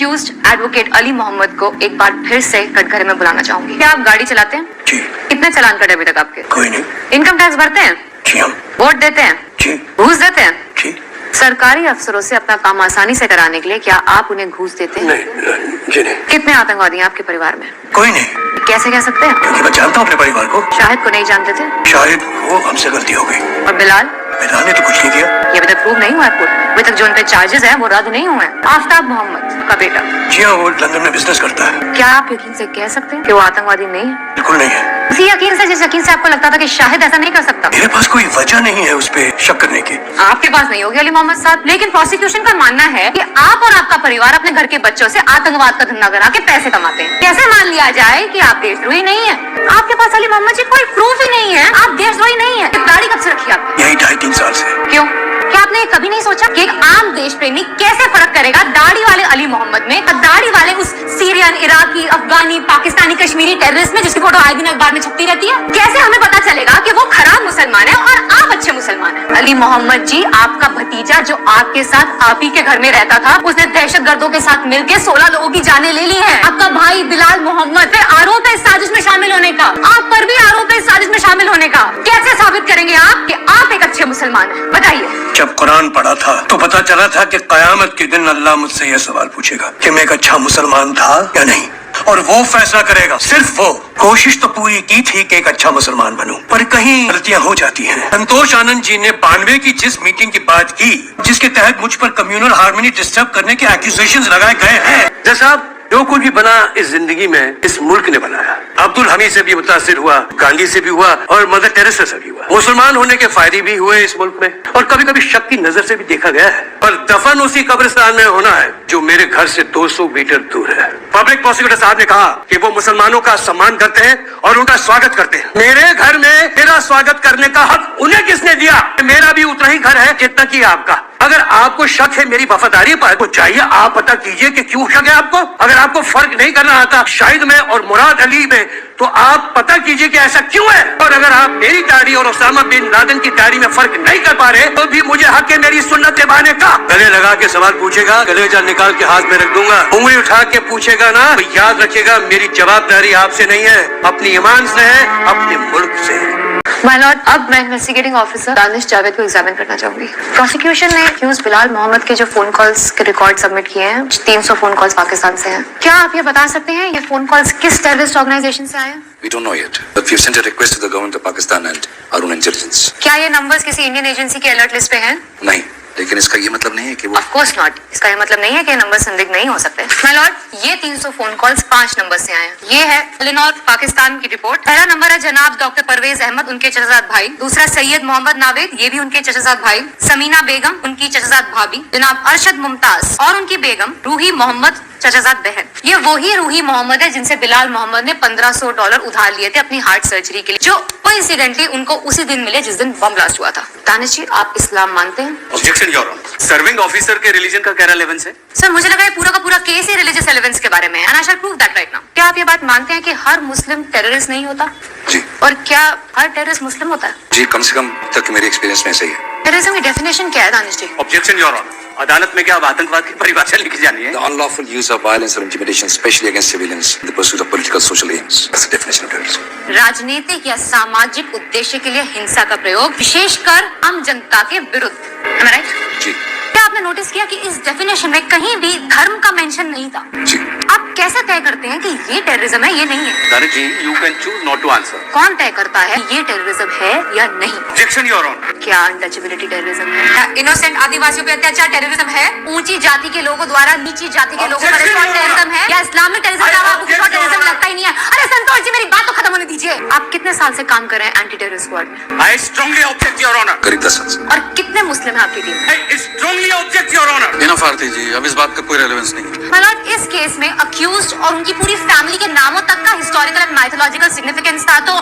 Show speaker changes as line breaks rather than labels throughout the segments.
Accused advocate Ali Mohammad को एक बार फिर से कटघरे में बुलाना चाहूंगी। क्या आप गाड़ी चलाते हैं?
जी।
कितने चालान कटे अभी तक आपके?
कोई नहीं।
इनकम टैक्स भरते हैं?
जी हम।
वोट देते हैं?
जी।
घूस देते हैं?
जी।
सरकारी अफसरों से अपना काम आसानी से कराने के लिए क्या आप उन्हें घूस देते हैं?
नहीं जी नहीं।
कितने आतंकवादी हैं आपके परिवार में?
कोई नहीं।
कैसे कह सकते हैं?
क्योंकि मैं जानता हूँ अपने परिवार को।
शाहिद को नहीं जानते थे?
शायद वो हमसे गलती हो गई।
और बिलाल?
बिलाल ने तो कुछ नहीं किया।
ये अभी तक प्रूव नहीं हुआ है, अभी तक जो उन पे चार्जेस है वो रद्द नहीं हुए हैं। आफ्ताब मोहम्मद का बेटा?
जी हाँ, वो लंदन में बिजनेस करता है।
क्या आप यकीन से कह सकते हैं कि वो आतंकवादी नहीं है?
बिल्कुल नहीं है।
उसी यकीन से जिस यकीन से आपको लगता था कि शाहिद ऐसा नहीं कर सकता?
मेरे पास कोई वजह नहीं है उस पे शक करने की।
आपके पास नहीं होगी अली मोहम्मद साहब, लेकिन प्रोसिक्यूशन का मानना है कि आप और आपका परिवार अपने घर के बच्चों से आतंकवाद का धंधा करा के पैसे कमाते हैं। कैसे मान लिया जाए कि आप देशद्रोही नहीं है? आपके पास अली मोहम्मद जी कोई प्रूफ ही नहीं है, आप देशद्रोही नहीं है। गाड़ी कब से रखी आपने?
यही 2.5-3 साल से।
क्यों? क्या आपने कभी नहीं सोचा कि एक आम देश प्रेमी कैसे फर्क करेगा दाढ़ी वाले अली मोहम्मद में और दाढ़ी वाले उस सीरियन, इराकी, अफगानी, पाकिस्तानी, कश्मीरी टेररिस्ट में जिसकी फोटो आए दिन अखबार में छपती रहती है? कैसे हमें पता चलेगा कि वो खराब मुसलमान है और आप अच्छे मुसलमान हैं? अली मोहम्मद जी, आपका भतीजा जो आपके साथ आप ही के घर में रहता था, उसने दहशतगर्दों के साथ मिलकर 16 लोगों की जानें ले ली हैं। आपका भाई बिलाल मोहम्मद पे आरोप है इस साजिश में शामिल होने का, आप पर भी आरोप है इस साजिश में शामिल होने का। कैसे साबित करेंगे आप कि आप एक अच्छे मुसलमान हैं? बताइए।
जब कुरान पढ़ा था तो पता चला था कि कयामत के दिन अल्लाह मुझसे यह सवाल पूछेगा कि मैं एक अच्छा मुसलमान था या नहीं, और वो फैसला करेगा। सिर्फ वो। कोशिश तो पूरी की थी कि एक अच्छा मुसलमान बनूं, पर कहीं गलतियां हो जाती हैं। संतोष आनंद जी ने 92 की जिस मीटिंग की बात की जिसके तहत मुझ पर कम्युनल हार्मनी डिस्टर्ब करने के एक्यूजेशंस लगाए गए हैं, जैसा जो कुछ भी बना इस जिंदगी में इस मुल्क ने बनाया। अब्दुल हमीद से भी मुतासिर हुआ, गांधी से भी हुआ और मदर टेरेसा से भी हुआ। मुसलमान होने के फायदे भी हुए इस मुल्क में और कभी कभी शक की नजर से भी देखा गया है, पर दफन उसी कब्रिस्तान में होना है जो मेरे घर से 200 मीटर दूर है। पब्लिक प्रोसिक्यूटर साहब ने कहा कि वो मुसलमानों का सम्मान करते हैं और उनका स्वागत करते हैं। मेरे घर में मेरा स्वागत करने का हक उन्हें किसने दिया? मेरा भी उतना ही घर है जितना कि आपका। अगर आपको शक है मेरी वफादारी पर तो चाहिए आप पता कीजिए कि क्यों शक है आपको। अगर आपको फर्क नहीं करना आता शाहिद में और मुराद अली में तो आप पता कीजिए कि ऐसा क्यों है। और अगर आप मेरी दाढ़ी और उसामा बिन लादेन की दाढ़ी में फर्क नहीं कर पा रहे तो भी मुझे हक है मेरी सुन्नत निभाने का। गले लगा के सवाल पूछेगा, कलेजा निकाल के हाथ में रख दूंगा। उंगली उठा के पूछेगा ना तो याद रखिएगा मेरी जवाबदारी आपसे नहीं है, अपनी ईमान से है, अपने मुल्क से है।
माय लॉर्ड, अब मैं इन्वेस्टिगेटिंग ऑफिसर दानिश जावेद को एग्जामिन करना चाहूंगी। प्रोसिक्यूशन ने अक्यूज्ड बिलाल मोहम्मद के जो फोन कॉल्स के रिकॉर्ड सबमिट किए हैं, 300 फोन कॉल्स पाकिस्तान से हैं। क्या आप ये बता सकते हैं ये फोन कॉल्स किस टेररिस्ट ऑर्गेनाइजेशन से आए हैं?
We don't know yet, but we've sent a request to the government of Pakistan and our own intelligence.
क्या ये नंबर्स किसी इंडियन एजेंसी के अलर्ट लिस्ट पे हैं?
नहीं, लेकिन इसका ये मतलब नहीं है कि वो
ऑफ कोर्स नॉट। इसका ये मतलब नहीं है कि नंबर संदिग्ध नहीं हो सकते। माय लॉर्ड, ये 300 फोन कॉल्स 5 नंबर से आए हैं। ये है एलिनोर पाकिस्तान की रिपोर्ट। पहला नंबर है जनाब डॉक्टर परवेज अहमद, उनके चचाजाद भाई। दूसरा सैयद मोहम्मद नावेद, ये भी उनके चचाजाद भाई। समीना बेगम, उनकी चचाजाद भाभी। जनाब अरशद मुमताज और उनकी बेगम रूही मोहम्मद, चचाजाद बहन। ये वही रूही मोहम्मद है जिनसे बिलाल मोहम्मद ने $1500 उधार लिए थे अपनी हार्ट सर्जरी के लिए, जो कोइंसिडेंटली उनको उसी दिन मिले जिस दिन बम ब्लास्ट हुआ था। दानिश जी, आप इस्लाम मानते हैं?
Objection your honour, serving officer के रिलीजन का क्या रेलेवेंस है?
सर, मुझे लगा ये पूरा का पूरा केस ही रिलीजियस एलिमेंट्स के बारे में है, and I shall prove that right now. क्या आप ये बात मानते हैं कि हर मुस्लिम टेररिस्ट नहीं होता?
जी।
और क्या हर टेररिस्ट मुस्लिम होता है?
जी, कम से कम तक मेरे एक्सपीरियंस में ऐसा ही है।
टेररिज्म की डेफिनेशन क्या है दानिश जी?
ऑब्जेक्शन योर ऑनर, अदालत में क्या अब आतंकवाद की परिभाषा लिखी जानी है?
The unlawful use of violence or intimidation, especially against civilians, in the pursuit of political social aims. That's the definition of terrorism.
राजनीतिक या सामाजिक उद्देश्य के लिए हिंसा का प्रयोग, विशेषकर आम जनता के विरुद्ध। Am I right?
जी।
क्या आपने नोटिस किया कि इस डेफिनेशन में कहीं भी धर्म का मेंशन नहीं था?
जी।
आप कैसे तय करते हैं कि ये टेररिज्म है, ये नहीं है?
दानिश जी, you can choose not to answer.
कौन तय करता है ये टेररिज्म है या नहीं?
Objection your honour.
क्या अनटचेबिलिटी टेररिज्म है? इनोसेंट आदिवासियों पे अत्याचार टेररिज्म है? ऊंची जाति के लोगों द्वारा नीची जाति के लोगों पर असॉल्ट टेररिज्म है? या इस्लामिक टेररिज्म का आपको कुछ और टेररिज्म लगता ही नहीं है? अरे संतोष जी, मेरी बात तो खत्म होने दीजिए। आप कितने साल से काम कर रहे हैं एंटी टेररिस्ट स्क्वाड में?
I strongly object your honor.
करीब 10 साल से।
और कितने मुस्लिम हैं आपकी टीम में?
I strongly object your honor.
Enough Aarti ji, अब इस बात का कोई रेलेवेंस नहीं है।
माय लॉर्ड, इस केस में अक्यूज्ड और उनकी पूरी फैमिली के नामों तक का हिस्टोरिकल एंड माइथोलॉजिकल सिग्निफिकेंस था, तो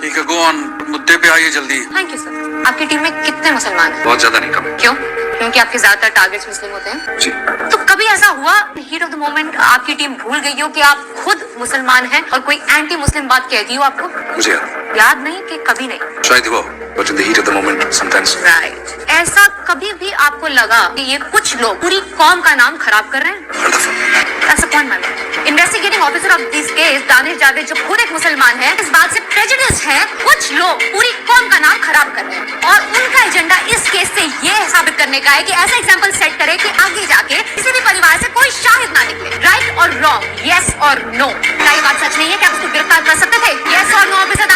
ठीक है, गो ऑन, मुद्दे पे आइए जल्दी।
Thank you sir. आपकी टीम में कितने मुसलमान हैं?
बहुत ज्यादा नहीं, कम है।
क्यों? क्योंकि आपके ज्यादातर टारगेट्स मुस्लिम होते हैं।
जी।
तो कभी ऐसा हुआ हीट ऑफ द मोमेंट आपकी टीम भूल गई हो कि आप खुद मुसलमान हैं और कोई एंटी मुस्लिम बात कहती हो आपको?
मुझे याद
याद नहीं कि कभी नहीं।
शायद वो, but in the heat of the moment, sometimes.
Right, ऐसा कभी भी आपको लगा कि ये कुछ लोग पूरी कौम का नाम खराब कर रहे हैं?
हर दफा।
That's the point, my man. Investigating officer of this case Danish Javed जो खुद एक मुसलमान है, इस बात से प्रेजुडिस है कुछ लोग पूरी कौम का नाम खराब कर रहे हैं और उनका एजेंडा इस केस से ये साबित करने का है कि ऐसा एग्जांपल सेट करे कि आगे जाके किसी भी परिवार से कोई शाहिद ना निकले। राइट और रॉन्ग, यस और नो, क्या ये बात सच नहीं है? क्या आप उसको गिरफ्तार कर सकते थे? यस और नो ऑफिसर